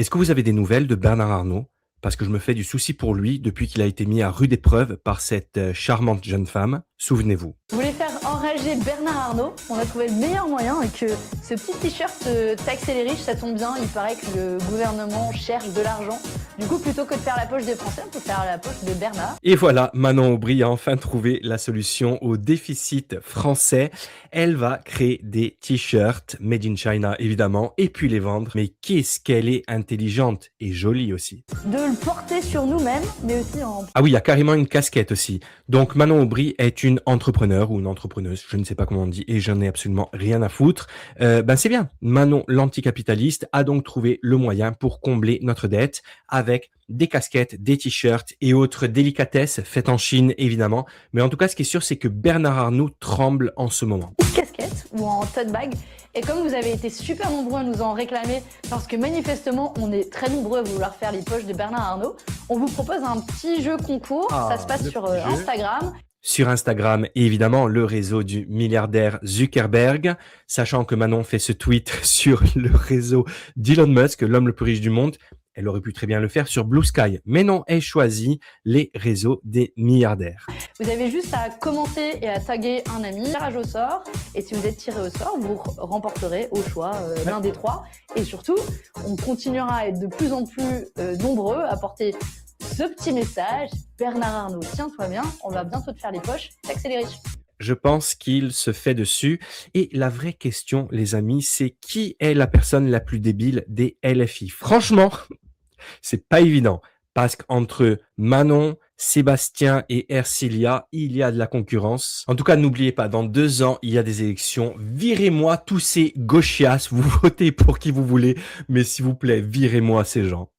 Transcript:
Est-ce que vous avez des nouvelles de Bernard Arnault? Parce que je me fais du souci pour lui depuis qu'il a été mis à rude épreuve par cette charmante jeune femme. Souvenez-vous. Vous voulez faire enrager Bernard Arnault? On a trouvé le meilleur moyen et que ce petit t-shirt taxer les riches, ça tombe bien. Il paraît que le gouvernement cherche de l'argent. Du coup, plutôt que de faire la poche des Français, on peut faire la poche de Bernard. Et voilà, Manon Aubry a enfin trouvé la solution au déficit français. Elle va créer des t-shirts made in China, évidemment, et puis les vendre. Mais qu'est-ce qu'elle est intelligente et jolie aussi. De le porter sur nous-mêmes, mais aussi en... Ah oui, il y a carrément une casquette aussi. Donc Manon Aubry est une entrepreneur ou une entrepreneuse, je ne sais pas comment on dit, et j'en ai absolument rien à foutre. C'est bien. Manon, l'anticapitaliste, a donc trouvé le moyen pour combler notre dette avec des casquettes, des t-shirts et autres délicatesses faites en Chine, évidemment. Mais en tout cas, ce qui est sûr, c'est que Bernard Arnault tremble en ce moment. casquette ou en tote bag. Et comme vous avez été super nombreux à nous en réclamer, parce que manifestement on est très nombreux à vouloir faire les poches de Bernard Arnault, on vous propose un petit jeu concours. Ça se passe sur Instagram. Sur Instagram, et évidemment, le réseau du milliardaire Zuckerberg, sachant que Manon fait ce tweet sur le réseau d'Elon Musk, l'homme le plus riche du monde. Elle aurait pu très bien le faire sur Blue Sky, mais non, elle choisit les réseaux des milliardaires. Vous avez juste à commenter et à taguer un ami, tirage au sort, et si vous êtes tiré au sort, vous remporterez au choix l'un des trois. Et surtout, on continuera à être de plus en plus nombreux à porter ce petit message. Bernard Arnault, tiens-toi bien, on va bientôt te faire les poches, taxer les riches. Je pense qu'il se fait dessus. Et la vraie question, les amis, c'est qui est la personne la plus débile des LFI? Franchement, c'est pas évident. Parce qu'entre Manon, Sébastien et Ercilia, il y a de la concurrence. En tout cas, n'oubliez pas, dans 2 ans, il y a des élections. Virez-moi tous ces gauchias. Vous votez pour qui vous voulez. Mais s'il vous plaît, virez-moi ces gens.